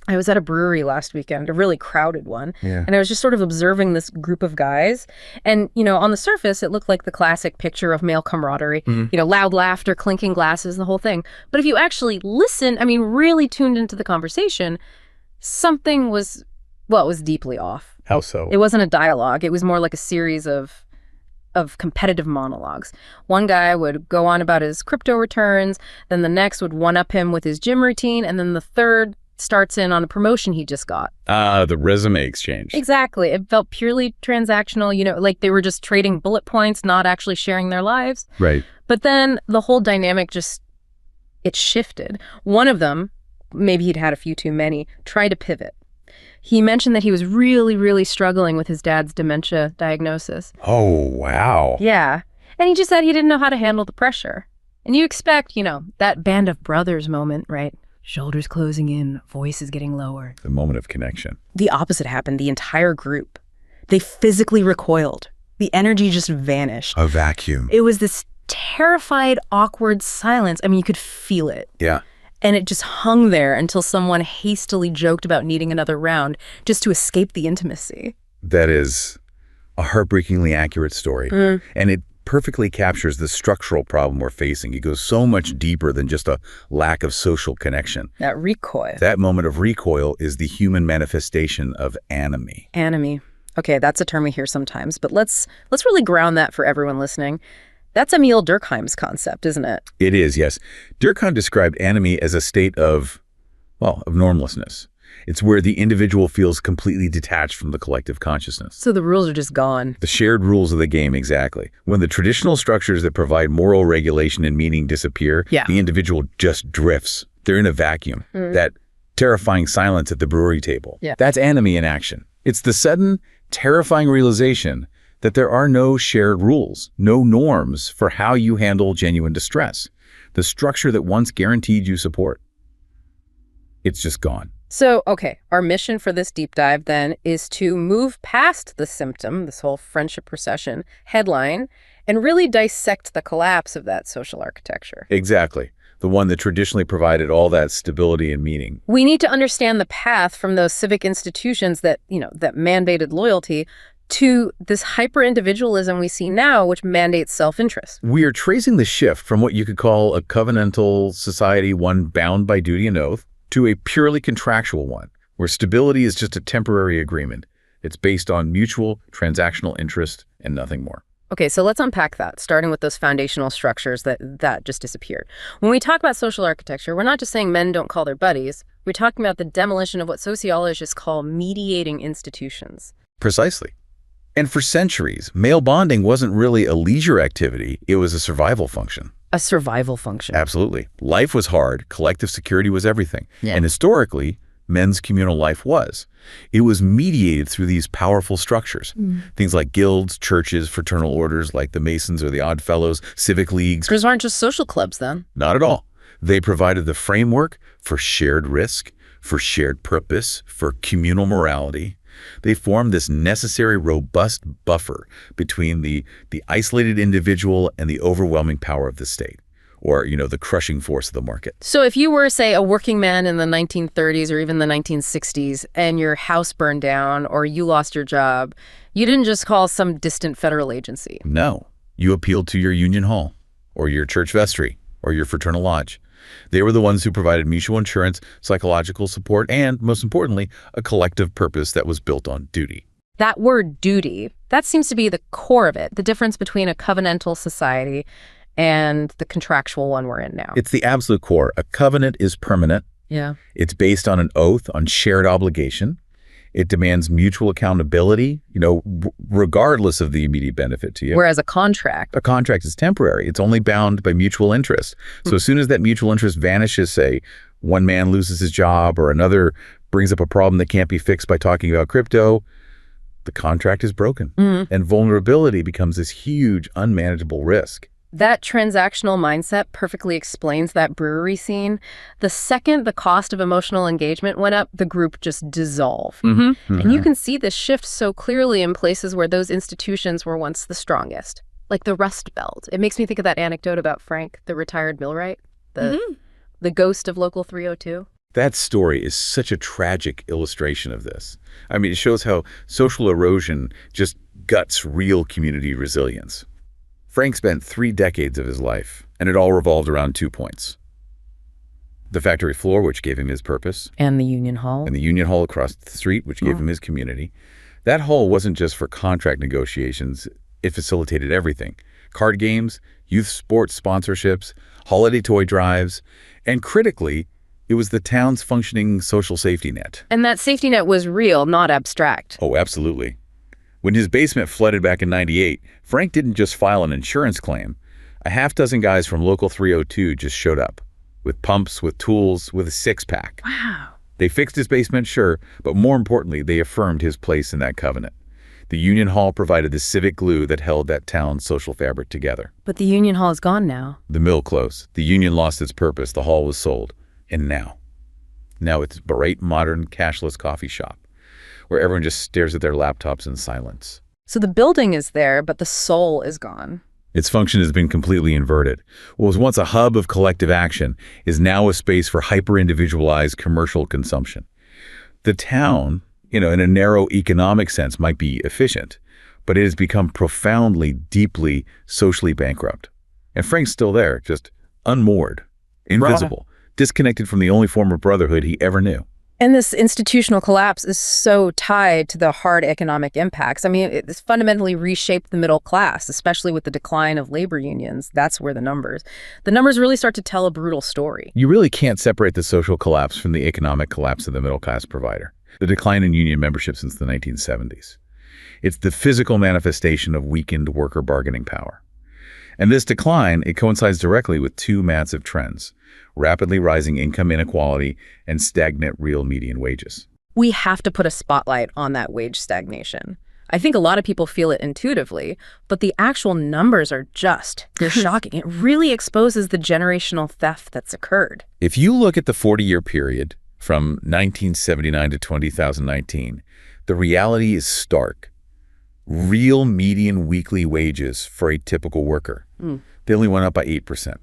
I was at a brewery last weekend, a really crowded one, Yeah. and I was just sort of observing this group of guys. And, on the surface, it looked like the classic picture of male camaraderie, loud laughter, clinking glasses, the whole thing. But if you actually listen, really tuned into the conversation, something was, well, it was deeply off. How so? It wasn't a dialogue. It was more like a series of competitive monologues. One guy would go on about his crypto returns, then the next would one-up him with his gym routine, and then the third starts in on a promotion he just got. The resume exchange. Exactly. It felt purely transactional, like they were just trading bullet points, not actually sharing their lives. Right. But then the whole dynamic it shifted. One of them, maybe he'd had a few too many, tried to pivot. He mentioned that he was really, really struggling with his dad's dementia diagnosis. Oh, wow. Yeah. And he just said he didn't know how to handle the pressure. And you expect, that band of brothers moment, right? Shoulders closing in, voices getting lower. The moment of connection. The opposite happened. The entire group, they physically recoiled. The energy just vanished. A vacuum. It was this terrified, awkward silence. You could feel it. Yeah. And it just hung there until someone hastily joked about needing another round just to escape the intimacy. That is a heartbreakingly accurate story. And it perfectly captures the structural problem we're facing. It goes so much deeper than just a lack of social connection. That recoil. That moment of recoil is the human manifestation of anomie. Anomie. Okay, that's a term we hear sometimes, but let's really ground that for everyone listening. That's Emil Durkheim's concept, isn't it? It is, yes. Durkheim described anomie as a state of normlessness. It's where the individual feels completely detached from the collective consciousness. So the rules are just gone. The shared rules of the game, exactly. When the traditional structures that provide moral regulation and meaning disappear, the individual just drifts. They're in a vacuum. That terrifying silence at the brewery table. That's anomie in action. It's the sudden, terrifying realization that there are no shared rules, no norms for how you handle genuine distress. The structure that once guaranteed you support. It's just gone. So, okay, our mission for this deep dive then is to move past the symptom, this whole friendship recession headline, and really dissect the collapse of that social architecture. Exactly. The one that traditionally provided all that stability and meaning. We need to understand the path from those civic institutions that, that mandated loyalty to this hyperindividualism we see now, which mandates self-interest. We are tracing the shift from what you could call a covenantal society, one bound by duty and oath, to a purely contractual one, where stability is just a temporary agreement. It's based on mutual transactional interest and nothing more. Okay, so let's unpack that, starting with those foundational structures that just disappeared. When we talk about social architecture, we're not just saying men don't call their buddies. We're talking about the demolition of what sociologists call mediating institutions. Precisely. And for centuries, male bonding wasn't really a leisure activity. It was a survival function. A survival function. Absolutely. Life was hard. Collective security was everything. And historically, men's communal life was. It was mediated through these powerful structures. Things like guilds, churches, fraternal orders like the Masons or the Odd Fellows, civic leagues. Those aren't just social clubs then. Not at all. They provided the framework for shared risk, for shared purpose, for communal morality. They formed this necessary, robust buffer between the isolated individual and the overwhelming power of the state, or, the crushing force of the market. So if you were, say, a working man in the 1930s or even the 1960s, and your house burned down or you lost your job, you didn't just call some distant federal agency. No. You appealed to your union hall, or your church vestry, or your fraternal lodge. They were the ones who provided mutual insurance, psychological support, and, most importantly, a collective purpose that was built on duty. That word duty, that seems to be the core of it, the difference between a covenantal society and the contractual one we're in now. It's the absolute core. A covenant is permanent. Yeah. It's based on an oath, on shared obligation. It demands mutual accountability, regardless of the immediate benefit to you. Whereas a contract is temporary. It's only bound by mutual interest. So as soon as that mutual interest vanishes, say, one man loses his job or another brings up a problem that can't be fixed by talking about crypto, the contract is broken. And vulnerability becomes this huge, unmanageable risk. That transactional mindset perfectly explains that brewery scene. The second the cost of emotional engagement went up, the group just dissolved. And you can see this shift so clearly in places where those institutions were once the strongest, like the Rust Belt. It makes me think of that anecdote about Frank, the retired millwright, the ghost of Local 302. That story is such a tragic illustration of this. I mean, it shows how social erosion just guts real community resilience. Frank spent 3 decades of his life, and it all revolved around 2 points. The factory floor, which gave him his purpose. And the union hall. And the union hall across the street, which gave him his community. That hall wasn't just for contract negotiations. It facilitated everything. Card games, youth sports sponsorships, holiday toy drives, and critically, it was the town's functioning social safety net. And that safety net was real, not abstract. Oh, absolutely. When his basement flooded back in '98, Frank didn't just file an insurance claim. A half-dozen guys from Local 302 just showed up. With pumps, with tools, with a 6-pack. Wow. They fixed his basement, sure, but more importantly, they affirmed his place in that covenant. The union hall provided the civic glue that held that town's social fabric together. But the union hall is gone now. The mill closed. The union lost its purpose. The hall was sold. And now it's a bright, modern, cashless coffee shop where everyone just stares at their laptops in silence. So the building is there, but the soul is gone. Its function has been completely inverted. What was once a hub of collective action is now a space for hyper-individualized commercial consumption. The town, in a narrow economic sense, might be efficient, but it has become profoundly, deeply, socially bankrupt. And Frank's still there, just unmoored, invisible. Disconnected from the only form of brotherhood he ever knew. And this institutional collapse is so tied to the hard economic impacts. I mean, it's fundamentally reshaped the middle class, especially with the decline of labor unions. That's where the numbers really start to tell a brutal story. You really can't separate the social collapse from the economic collapse of the middle class provider. The decline in union membership since the 1970s. It's the physical manifestation of weakened worker bargaining power. And this decline, it coincides directly with 2 massive trends: rapidly rising income inequality and stagnant real median wages. We have to put a spotlight on that wage stagnation. I think a lot of people feel it intuitively, but the actual numbers are they're shocking. It really exposes the generational theft that's occurred. If you look at the 40-year period from 1979 to 2019, the reality is stark. Real median weekly wages for a typical worker, they only went up by 8%.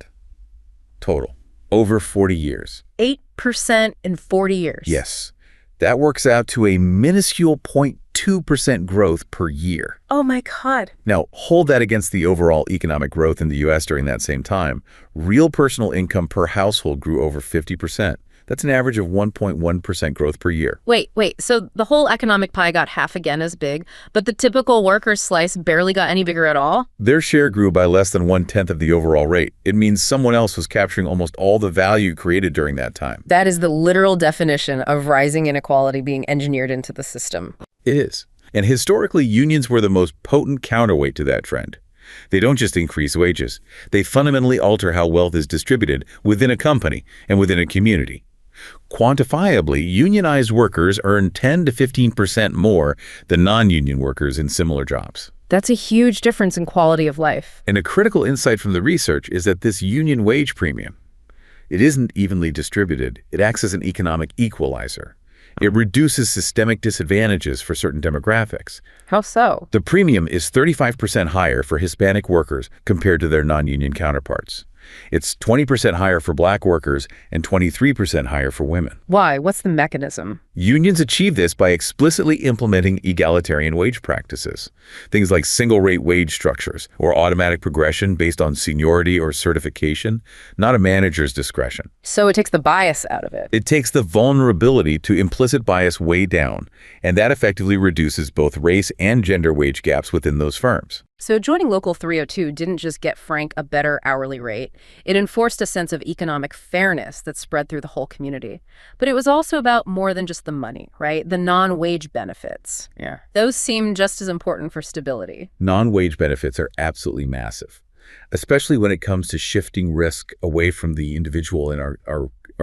Total. Over 40 years. 8% in 40 years. Yes. That works out to a minuscule 0.2% growth per year. Oh my God. Now, hold that against the overall economic growth in the U.S. during that same time. Real personal income per household grew over 50%. That's an average of 1.1% growth per year. Wait. So the whole economic pie got half again as big, but the typical worker's slice barely got any bigger at all? Their share grew by less than 1/10 of the overall rate. It means someone else was capturing almost all the value created during that time. That is the literal definition of rising inequality being engineered into the system. It is. And historically, unions were the most potent counterweight to that trend. They don't just increase wages. They fundamentally alter how wealth is distributed within a company and within a community. Quantifiably, unionized workers earn 10 to 15% more than non-union workers in similar jobs. That's a huge difference in quality of life. And a critical insight from the research is that this union wage premium, it isn't evenly distributed. It acts as an economic equalizer. It reduces systemic disadvantages for certain demographics. How so? The premium is 35% higher for Hispanic workers compared to their non-union counterparts. It's 20% higher for Black workers and 23% higher for women. Why? What's the mechanism? Unions achieve this by explicitly implementing egalitarian wage practices. Things like single-rate wage structures or automatic progression based on seniority or certification, not a manager's discretion. So it takes the bias out of it. It takes the vulnerability to implicit bias way down, and that effectively reduces both race and gender wage gaps within those firms. So joining Local 302 didn't just get Frank a better hourly rate. It enforced a sense of economic fairness that spread through the whole community. But it was also about more than just the money, right? The non-wage benefits. Yeah. Those seem just as important for stability. Non-wage benefits are absolutely massive, especially when it comes to shifting risk away from the individual in our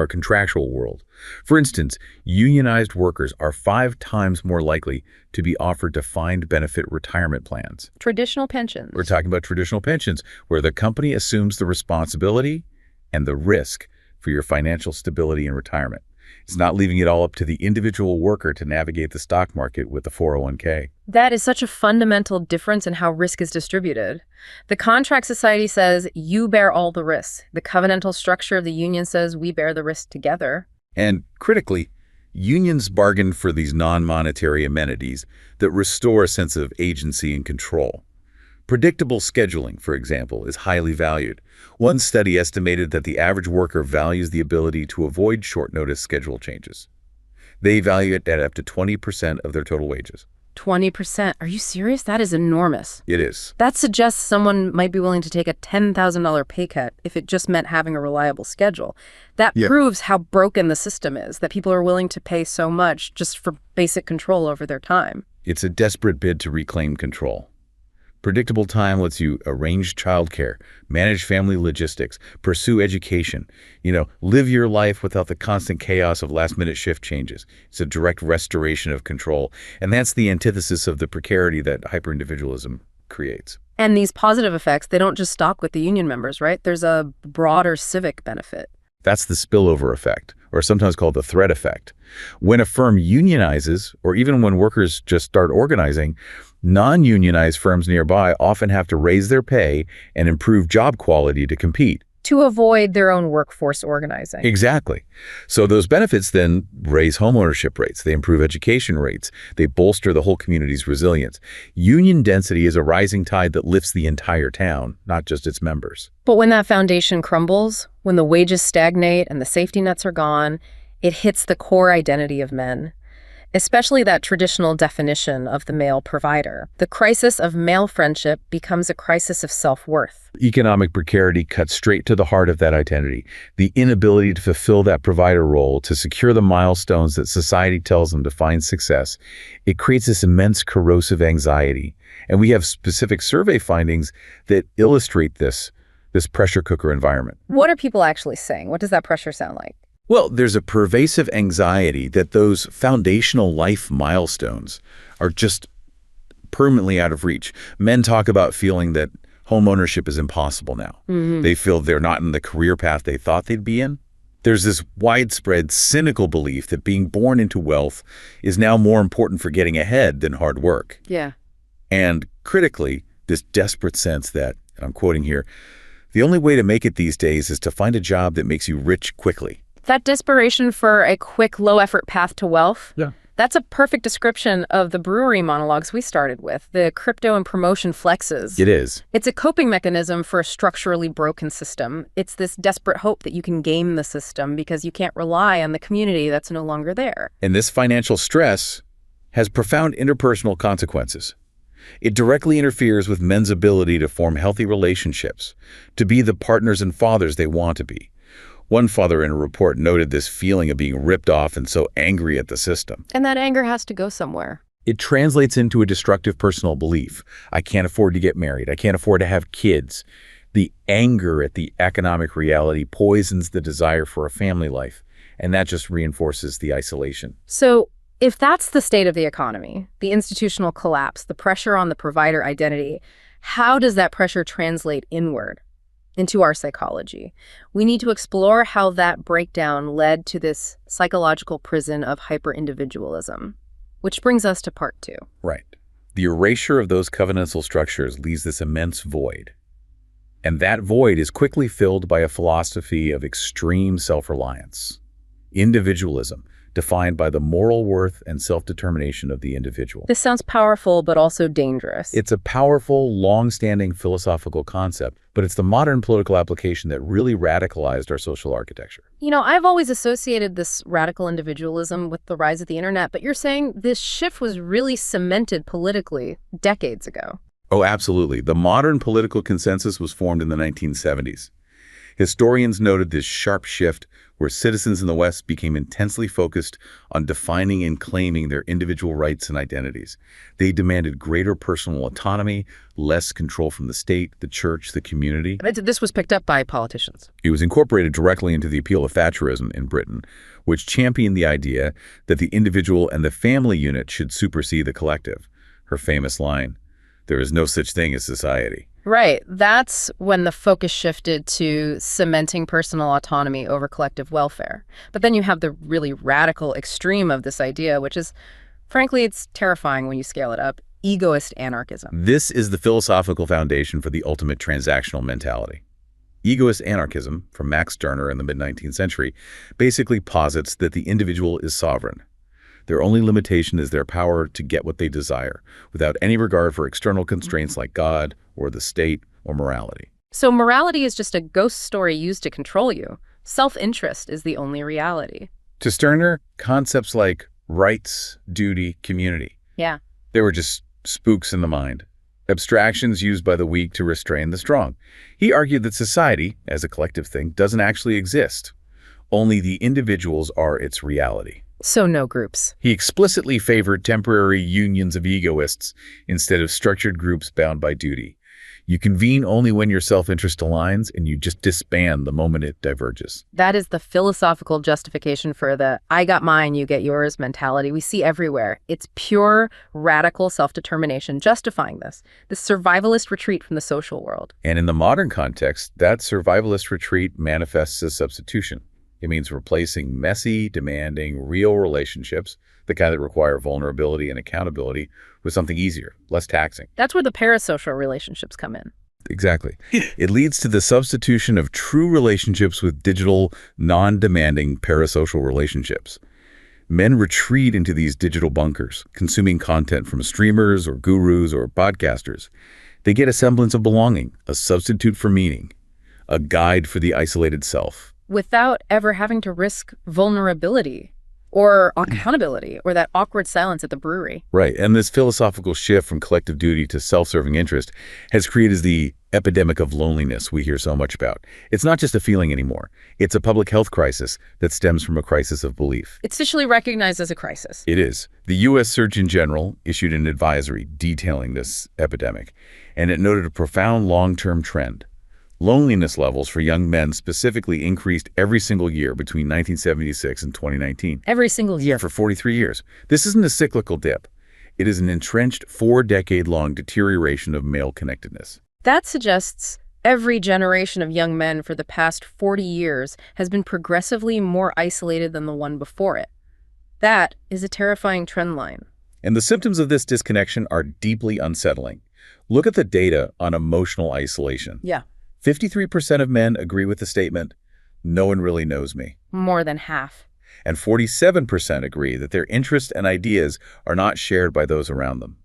contractual world. For instance, unionized workers are 5 times more likely to be offered defined benefit retirement plans. Traditional pensions. We're talking about traditional pensions, where the company assumes the responsibility and the risk for your financial stability in retirement. It's not leaving it all up to the individual worker to navigate the stock market with the 401k. That is such a fundamental difference in how risk is distributed. The contract society says you bear all the risks. The covenantal structure of the union says we bear the risk together. And critically, unions bargain for these non-monetary amenities that restore a sense of agency and control. Predictable scheduling, for example, is highly valued. One study estimated that the average worker values the ability to avoid short-notice schedule changes. They value it at up to 20% of their total wages. 20%? Are you serious? That is enormous. It is. That suggests someone might be willing to take a $10,000 pay cut if it just meant having a reliable schedule. That proves how broken the system is, that people are willing to pay so much just for basic control over their time. It's a desperate bid to reclaim control. Predictable time lets you arrange childcare, manage family logistics, pursue education, live your life without the constant chaos of last-minute shift changes. It's a direct restoration of control, and that's the antithesis of the precarity that hyperindividualism creates. And these positive effects, they don't just stop with the union members, right? There's a broader civic benefit. That's the spillover effect, or sometimes called the thread effect. When a firm unionizes, or even when workers just start organizing, non-unionized firms nearby often have to raise their pay and improve job quality to compete. To avoid their own workforce organizing. Exactly. So those benefits then raise homeownership rates, they improve education rates, they bolster the whole community's resilience. Union density is a rising tide that lifts the entire town, not just its members. But when that foundation crumbles, when the wages stagnate and the safety nets are gone, it hits the core identity of men. Especially that traditional definition of the male provider. The crisis of male friendship becomes a crisis of self-worth. Economic precarity cuts straight to the heart of that identity, the inability to fulfill that provider role, to secure the milestones that society tells them define success. It creates this immense corrosive anxiety. And we have specific survey findings that illustrate this pressure cooker environment. What are people actually saying? What does that pressure sound like? Well, there's a pervasive anxiety that those foundational life milestones are just permanently out of reach. Men talk about feeling that home ownership is impossible now. They feel they're not in the career path they thought they'd be in. There's this widespread cynical belief that being born into wealth is now more important for getting ahead than hard work. Yeah. And critically, this desperate sense that, and I'm quoting here, the only way to make it these days is to find a job that makes you rich quickly. That desperation for a quick, low-effort path to wealth, that's a perfect description of the brewery monologues we started with, the crypto and promotion flexes. It is. It's a coping mechanism for a structurally broken system. It's this desperate hope that you can game the system because you can't rely on the community that's no longer there. And this financial stress has profound interpersonal consequences. It directly interferes with men's ability to form healthy relationships, to be the partners and fathers they want to be. One father in a report noted this feeling of being ripped off and so angry at the system. And that anger has to go somewhere. It translates into a destructive personal belief. I can't afford to get married. I can't afford to have kids. The anger at the economic reality poisons the desire for a family life, and that just reinforces the isolation. So if that's the state of the economy, the institutional collapse, the pressure on the provider identity, how does that pressure translate inward into our psychology? We need to explore how that breakdown led to this psychological prison of hyperindividualism, which brings us to part 2. Right. The erasure of those covenantal structures leaves this immense void. And that void is quickly filled by a philosophy of extreme self-reliance. Individualism, defined by the moral worth and self-determination of the individual. This sounds powerful, but also dangerous. It's a powerful, long-standing philosophical concept, but it's the modern political application that really radicalized our social architecture. I've always associated this radical individualism with the rise of the internet, but you're saying this shift was really cemented politically decades ago. Oh, absolutely. The modern political consensus was formed in the 1970s. Historians noted this sharp shift where citizens in the West became intensely focused on defining and claiming their individual rights and identities. They demanded greater personal autonomy, less control from the state, the church, the community. This was picked up by politicians. It was incorporated directly into the appeal of Thatcherism in Britain, which championed the idea that the individual and the family unit should supersede the collective. Her famous line, "There is no such thing as society." Right. That's when the focus shifted to cementing personal autonomy over collective welfare. But then you have the really radical extreme of this idea, which is, frankly, it's terrifying when you scale it up, egoist anarchism. This is the philosophical foundation for the ultimate transactional mentality. Egoist anarchism, from Max Stirner in the mid-19th century, basically posits that the individual is sovereign. Their only limitation is their power to get what they desire, without any regard for external constraints like God or the state or morality. So morality is just a ghost story used to control you. Self-interest is the only reality. To Stirner, concepts like rights, duty, community, they were just spooks in the mind, abstractions used by the weak to restrain the strong. He argued that society, as a collective thing, doesn't actually exist. Only the individuals are its reality. So no groups. He explicitly favored temporary unions of egoists instead of structured groups bound by duty. You convene only when your self-interest aligns, and you just disband the moment it diverges. That is the philosophical justification for the I got mine, you get yours mentality we see everywhere. It's pure, radical self-determination justifying this survivalist retreat from the social world. And in the modern context, that survivalist retreat manifests as substitution. It means replacing messy, demanding, real relationships, the kind that require vulnerability and accountability, with something easier, less taxing. That's where the parasocial relationships come in. Exactly. It leads to the substitution of true relationships with digital, non-demanding parasocial relationships. Men retreat into these digital bunkers, consuming content from streamers or gurus or podcasters. They get a semblance of belonging, a substitute for meaning, a guide for the isolated self. Without ever having to risk vulnerability or accountability or that awkward silence at the brewery. Right, and this philosophical shift from collective duty to self-serving interest has created the epidemic of loneliness we hear so much about. It's not just a feeling anymore. It's a public health crisis that stems from a crisis of belief. It's officially recognized as a crisis. It is. The U.S. Surgeon General issued an advisory detailing this epidemic, and it noted a profound long-term trend. Loneliness levels for young men specifically increased every single year between 1976 and 2019. Every single year. For 43 years. This isn't a cyclical dip. It is an entrenched 4-decade-long deterioration of male connectedness. That suggests every generation of young men for the past 40 years has been progressively more isolated than the one before it. That is a terrifying trend line. And the symptoms of this disconnection are deeply unsettling. Look at the data on emotional isolation. 53% of men agree with the statement, "No one really knows me." More than half. And 47% agree that their interests and ideas are not shared by those around them.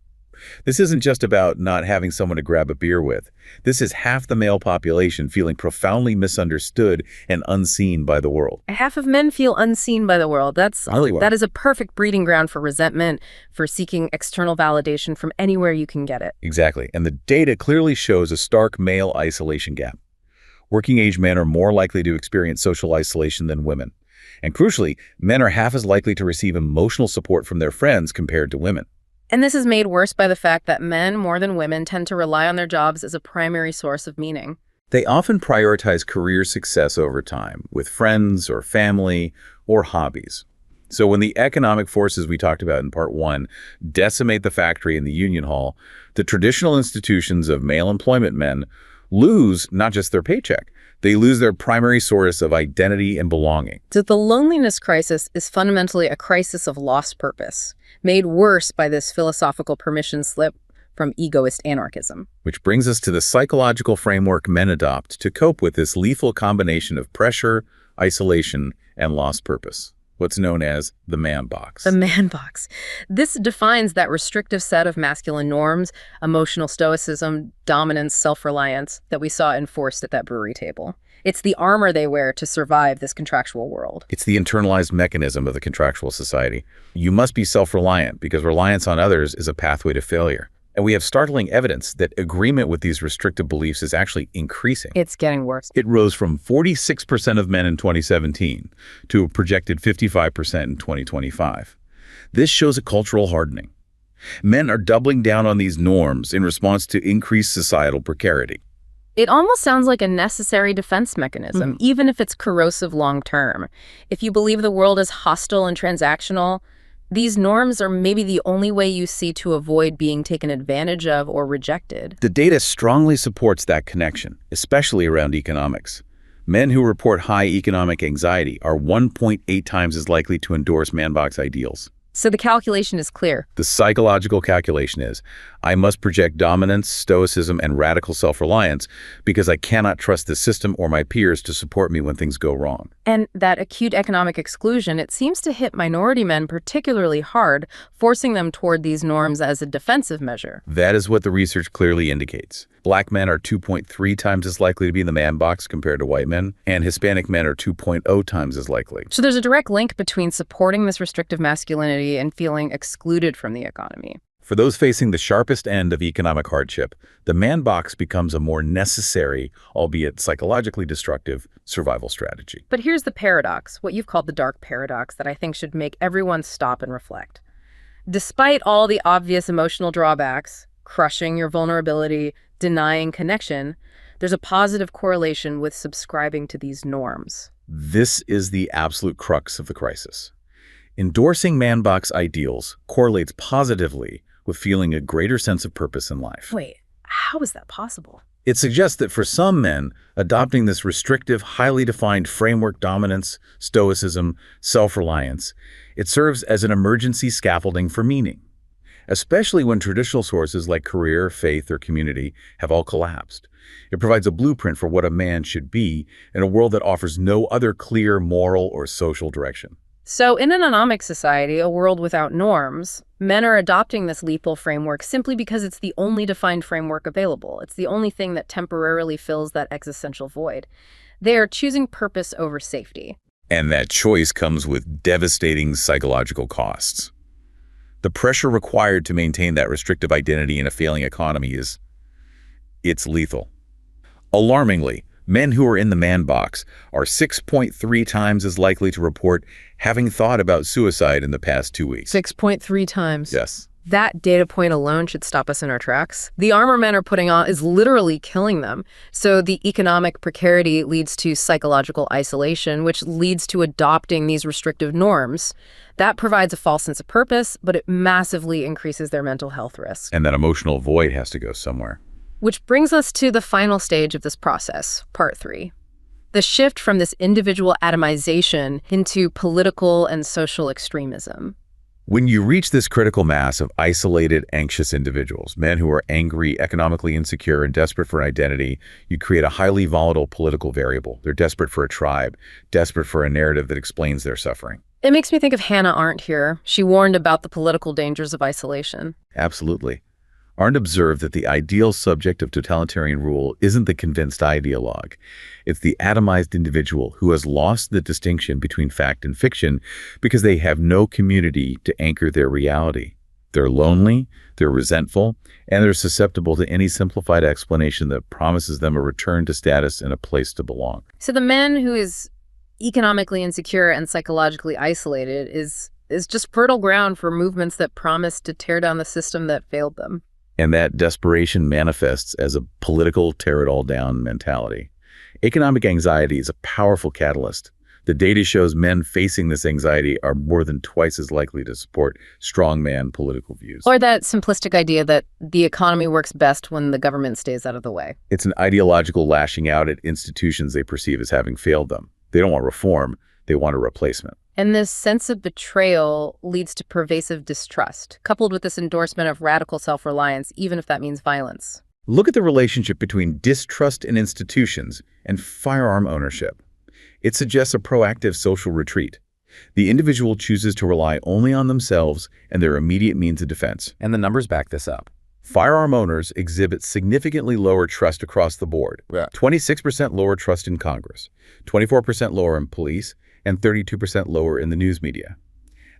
This isn't just about not having someone to grab a beer with. This is half the male population feeling profoundly misunderstood and unseen by the world. Half of men feel unseen by the world. That is a perfect breeding ground for resentment, for seeking external validation from anywhere you can get it. Exactly. And the data clearly shows a stark male isolation gap. Working-age men are more likely to experience social isolation than women. And crucially, men are half as likely to receive emotional support from their friends compared to women. And this is made worse by the fact that men, more than women, tend to rely on their jobs as a primary source of meaning. They often prioritize career success over time, with friends or family or hobbies. So when the economic forces we talked about in part 1 decimate the factory and the union hall, the traditional institutions of male employment men lose not just their paycheck, they lose their primary source of identity and belonging. So the loneliness crisis is fundamentally a crisis of lost purpose, made worse by this philosophical permission slip from egoist anarchism. Which brings us to the psychological framework men adopt to cope with this lethal combination of pressure, isolation, and lost purpose. What's known as the man box. The man box. This defines that restrictive set of masculine norms, emotional stoicism, dominance, self-reliance that we saw enforced at that brewery table. It's the armor they wear to survive this contractual world. It's the internalized mechanism of the contractual society. You must be self-reliant because reliance on others is a pathway to failure. And we have startling evidence that agreement with these restrictive beliefs is actually increasing. It's getting worse. It rose from 46% of men in 2017 to a projected 55% in 2025. This shows a cultural hardening. Men are doubling down on these norms in response to increased societal precarity. It almost sounds like a necessary defense mechanism, even if it's corrosive long-term. If you believe the world is hostile and transactional, these norms are maybe the only way you see to avoid being taken advantage of or rejected. The data strongly supports that connection, especially around economics. Men who report high economic anxiety are 1.8 times as likely to endorse man box ideals. So the calculation is clear. The psychological calculation is, I must project dominance, stoicism, and radical self-reliance because I cannot trust the system or my peers to support me when things go wrong. And that acute economic exclusion, it seems to hit minority men particularly hard, forcing them toward these norms as a defensive measure. That is what the research clearly indicates. Black men are 2.3 times as likely to be in the man box compared to white men, and Hispanic men are 2.0 times as likely. So there's a direct link between supporting this restrictive masculinity and feeling excluded from the economy. For those facing the sharpest end of economic hardship, the man box becomes a more necessary, albeit psychologically destructive, survival strategy. But here's the paradox, what you've called the dark paradox, that I think should make everyone stop and reflect. Despite all the obvious emotional drawbacks, crushing your vulnerability, denying connection, there's a positive correlation with subscribing to these norms. This is the absolute crux of the crisis. Endorsing man box ideals correlates positively with feeling a greater sense of purpose in life. Wait, how is that possible? It suggests that for some men, adopting this restrictive, highly defined framework dominance, stoicism, self-reliance, it serves as an emergency scaffolding for meaning, especially when traditional sources like career, faith, or community have all collapsed. It provides a blueprint for what a man should be in a world that offers no other clear moral or social direction. So in an anomic society, a world without norms, men are adopting this lethal framework simply because it's the only defined framework available. It's the only thing that temporarily fills that existential void. They are choosing purpose over safety. And that choice comes with devastating psychological costs. The pressure required to maintain that restrictive identity in a failing economy it's lethal. Alarmingly, men who are in the man box are 6.3 times as likely to report having thought about suicide in the past 2 weeks. 6.3 times? Yes. That data point alone should stop us in our tracks. The armor men are putting on is literally killing them. So the economic precarity leads to psychological isolation, which leads to adopting these restrictive norms. That provides a false sense of purpose, but it massively increases their mental health risk. And that emotional void has to go somewhere. Which brings us to the final stage of this process, part 3. The shift from this individual atomization into political and social extremism. When you reach this critical mass of isolated, anxious individuals, men who are angry, economically insecure, and desperate for an identity, you create a highly volatile political variable. They're desperate for a tribe, desperate for a narrative that explains their suffering. It makes me think of Hannah Arendt here. She warned about the political dangers of isolation. Absolutely. Arendt observed that the ideal subject of totalitarian rule isn't the convinced ideologue. It's the atomized individual who has lost the distinction between fact and fiction because they have no community to anchor their reality. They're lonely, they're resentful, and they're susceptible to any simplified explanation that promises them a return to status and a place to belong. So the man who is economically insecure and psychologically isolated is just fertile ground for movements that promise to tear down the system that failed them. And that desperation manifests as a political tear-it-all-down mentality. Economic anxiety is a powerful catalyst. The data shows men facing this anxiety are more than twice as likely to support strongman political views. Or that simplistic idea that the economy works best when the government stays out of the way. It's an ideological lashing out at institutions they perceive as having failed them. They don't want reform, they want a replacement. And this sense of betrayal leads to pervasive distrust, coupled with this endorsement of radical self-reliance, even if that means violence. Look at the relationship between distrust in institutions and firearm ownership. It suggests a proactive social retreat. The individual chooses to rely only on themselves and their immediate means of defense. And the numbers back this up. Firearm owners exhibit significantly lower trust across the board. 26% lower trust in Congress, 24% lower in police, and 32% lower in the news media.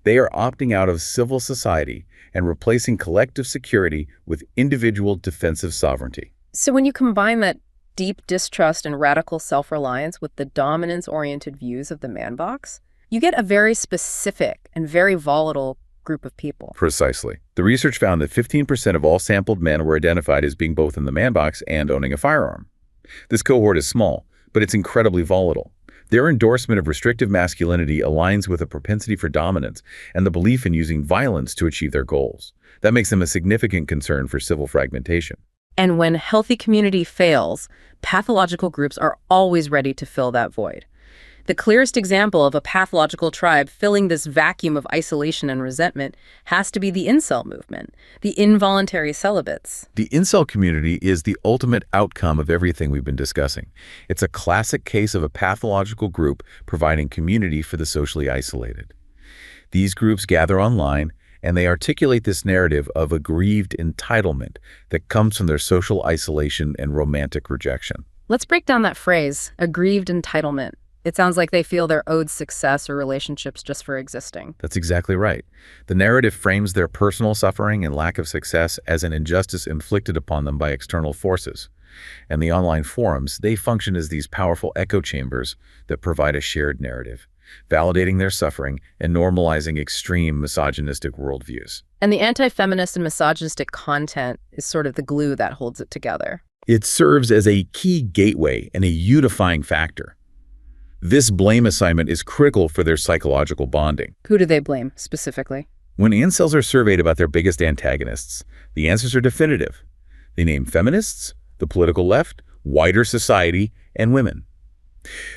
They are opting out of civil society and replacing collective security with individual defensive sovereignty. So when you combine that deep distrust and radical self-reliance with the dominance-oriented views of the man box, you get a very specific and very volatile group of people. Precisely. The research found that 15% of all sampled men were identified as being both in the man box and owning a firearm. This cohort is small, but it's incredibly volatile. Their endorsement of restrictive masculinity aligns with a propensity for dominance and the belief in using violence to achieve their goals. That makes them a significant concern for civil fragmentation. And when healthy community fails, pathological groups are always ready to fill that void. The clearest example of a pathological tribe filling this vacuum of isolation and resentment has to be the incel movement, the involuntary celibates. The incel community is the ultimate outcome of everything we've been discussing. It's a classic case of a pathological group providing community for the socially isolated. These groups gather online, and they articulate this narrative of aggrieved entitlement that comes from their social isolation and romantic rejection. Let's break down that phrase, aggrieved entitlement. It sounds like they feel they're owed success or relationships just for existing. That's exactly right. The narrative frames their personal suffering and lack of success as an injustice inflicted upon them by external forces. And the online forums, they function as these powerful echo chambers that provide a shared narrative, validating their suffering and normalizing extreme misogynistic worldviews. And the anti-feminist and misogynistic content is sort of the glue that holds it together. It serves as a key gateway and a unifying factor. This blame assignment is critical for their psychological bonding. Who do they blame, specifically? When incels are surveyed about their biggest antagonists, the answers are definitive. They name feminists, the political left, wider society, and women.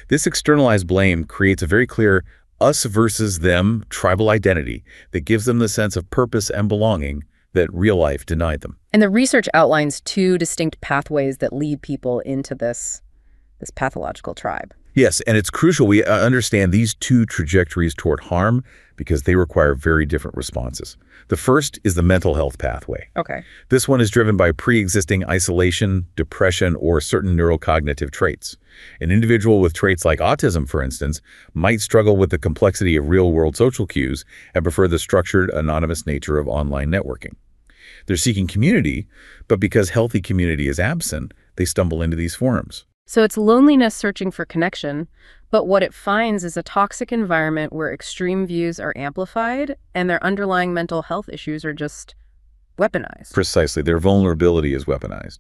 This externalized blame creates a very clear us versus them tribal identity that gives them the sense of purpose and belonging that real life denied them. And the research outlines two distinct pathways that lead people into this pathological tribe. Yes, and it's crucial we understand these two trajectories toward harm because they require very different responses. The first is the mental health pathway. Okay. This one is driven by pre-existing isolation, depression, or certain neurocognitive traits. An individual with traits like autism, for instance, might struggle with the complexity of real-world social cues and prefer the structured, anonymous nature of online networking. They're seeking community, but because healthy community is absent, they stumble into these forums. So it's loneliness searching for connection, but what it finds is a toxic environment where extreme views are amplified and their underlying mental health issues are just weaponized. Precisely. Their vulnerability is weaponized.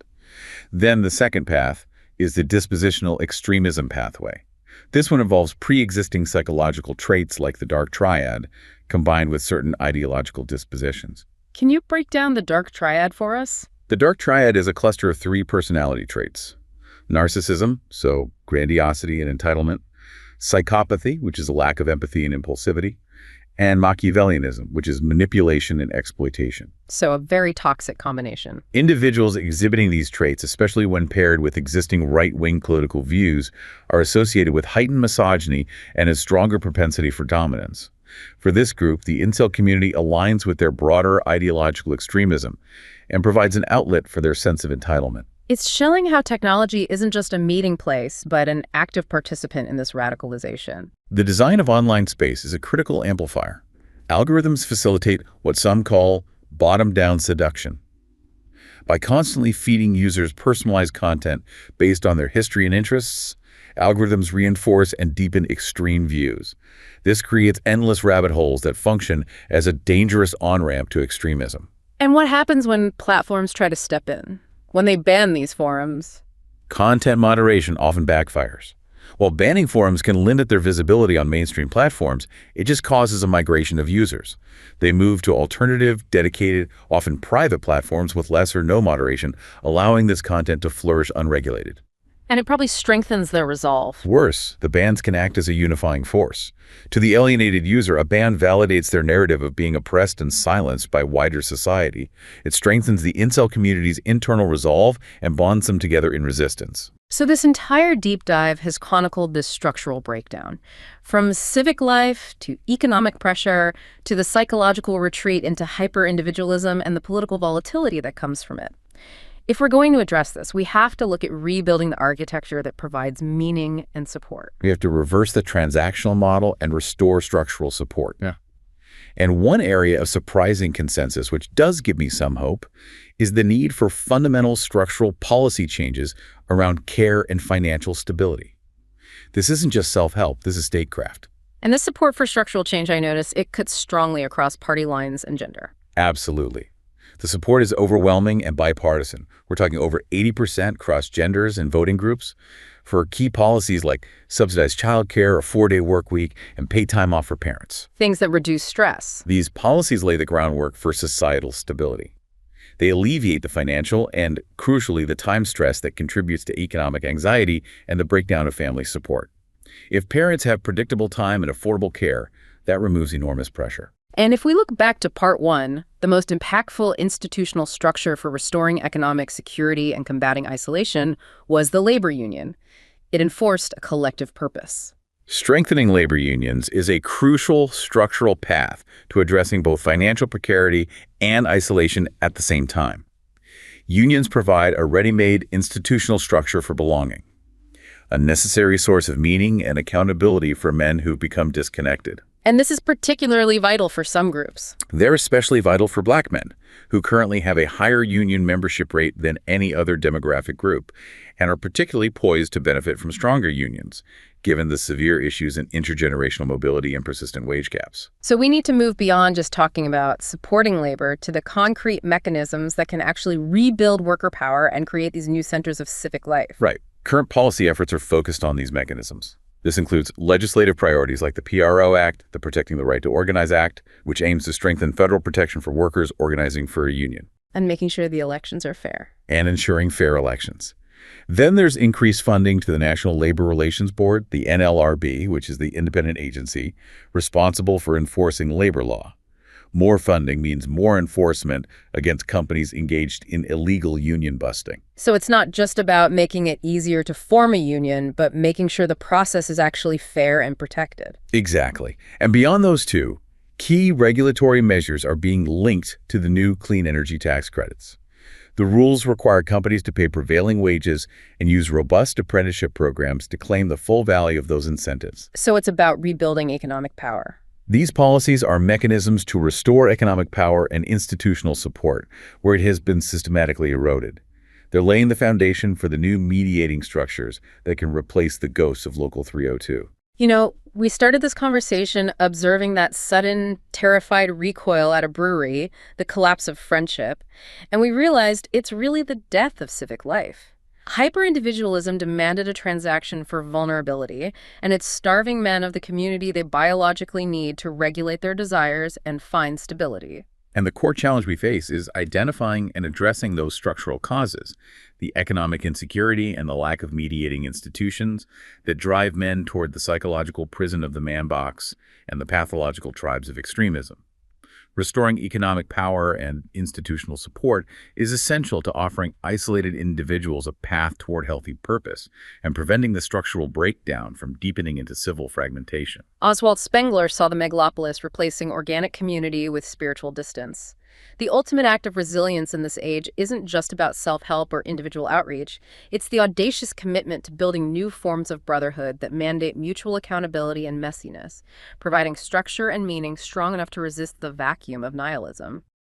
Then the second path is the dispositional extremism pathway. This one involves pre-existing psychological traits like the dark triad, combined with certain ideological dispositions. Can you break down the dark triad for us? The dark triad is a cluster of 3 personality traits. Narcissism, so grandiosity and entitlement, psychopathy, which is a lack of empathy and impulsivity, and Machiavellianism, which is manipulation and exploitation. So a very toxic combination. Individuals exhibiting these traits, especially when paired with existing right-wing political views, are associated with heightened misogyny and a stronger propensity for dominance. For this group, the incel community aligns with their broader ideological extremism and provides an outlet for their sense of entitlement. It's showing how technology isn't just a meeting place, but an active participant in this radicalization. The design of online space is a critical amplifier. Algorithms facilitate what some call bottom-down seduction. By constantly feeding users personalized content based on their history and interests, algorithms reinforce and deepen extreme views. This creates endless rabbit holes that function as a dangerous on-ramp to extremism. And what happens when platforms try to step in? When they ban these forums? Content moderation often backfires. While banning forums can limit their visibility on mainstream platforms, it just causes a migration of users. They move to alternative, dedicated, often private platforms with less or no moderation, allowing this content to flourish unregulated. And it probably strengthens their resolve. Worse, the bans can act as a unifying force. To the alienated user, a ban validates their narrative of being oppressed and silenced by wider society. It strengthens the incel community's internal resolve and bonds them together in resistance. So this entire deep dive has chronicled this structural breakdown. From civic life to economic pressure to the psychological retreat into hyperindividualism and the political volatility that comes from it. If we're going to address this, we have to look at rebuilding the architecture that provides meaning and support. We have to reverse the transactional model and restore structural support. Yeah. And one area of surprising consensus, which does give me some hope, is the need for fundamental structural policy changes around care and financial stability. This isn't just self-help, this is statecraft. And this support for structural change, I notice, it cuts strongly across party lines and gender. Absolutely. The support is overwhelming and bipartisan. We're talking over 80% cross genders and voting groups for key policies like subsidized childcare, a 4-day work week, and paid time off for parents. Things that reduce stress. These policies lay the groundwork for societal stability. They alleviate the financial and, crucially, the time stress that contributes to economic anxiety and the breakdown of family support. If parents have predictable time and affordable care, that removes enormous pressure. And if we look back to part one, the most impactful institutional structure for restoring economic security and combating isolation was the labor union. It enforced a collective purpose. Strengthening labor unions is a crucial structural path to addressing both financial precarity and isolation at the same time. Unions provide a ready-made institutional structure for belonging, a necessary source of meaning and accountability for men who've become disconnected. And this is particularly vital for some groups. They're especially vital for Black men, who currently have a higher union membership rate than any other demographic group, and are particularly poised to benefit from stronger unions, given the severe issues in intergenerational mobility and persistent wage gaps. So we need to move beyond just talking about supporting labor to the concrete mechanisms that can actually rebuild worker power and create these new centers of civic life. Right. Current policy efforts are focused on these mechanisms. This includes legislative priorities like the PRO Act, the Protecting the Right to Organize Act, which aims to strengthen federal protection for workers organizing for a union. And making sure the elections are fair. And ensuring fair elections. Then there's increased funding to the National Labor Relations Board, the NLRB, which is the independent agency responsible for enforcing labor law. More funding means more enforcement against companies engaged in illegal union busting. So it's not just about making it easier to form a union, but making sure the process is actually fair and protected. Exactly. And beyond those two, key regulatory measures are being linked to the new clean energy tax credits. The rules require companies to pay prevailing wages and use robust apprenticeship programs to claim the full value of those incentives. So it's about rebuilding economic power. These policies are mechanisms to restore economic power and institutional support where it has been systematically eroded. They're laying the foundation for the new mediating structures that can replace the ghosts of Local 302. You know, we started this conversation observing that sudden, terrified recoil at a brewery, the collapse of friendship, and we realized it's really the death of civic life. Hyperindividualism demanded a transaction for vulnerability, and it's starving men of the community they biologically need to regulate their desires and find stability. And the core challenge we face is identifying and addressing those structural causes, the economic insecurity and the lack of mediating institutions that drive men toward the psychological prison of the man box and the pathological tribes of extremism. Restoring economic power and institutional support is essential to offering isolated individuals a path toward healthy purpose and preventing the structural breakdown from deepening into civil fragmentation. Oswald Spengler saw the megalopolis replacing organic community with spiritual distance. The ultimate act of resilience in this age isn't just about self-help or individual outreach. It's the audacious commitment to building new forms of brotherhood that mandate mutual accountability and messiness, providing structure and meaning strong enough to resist the vacuum of nihilism.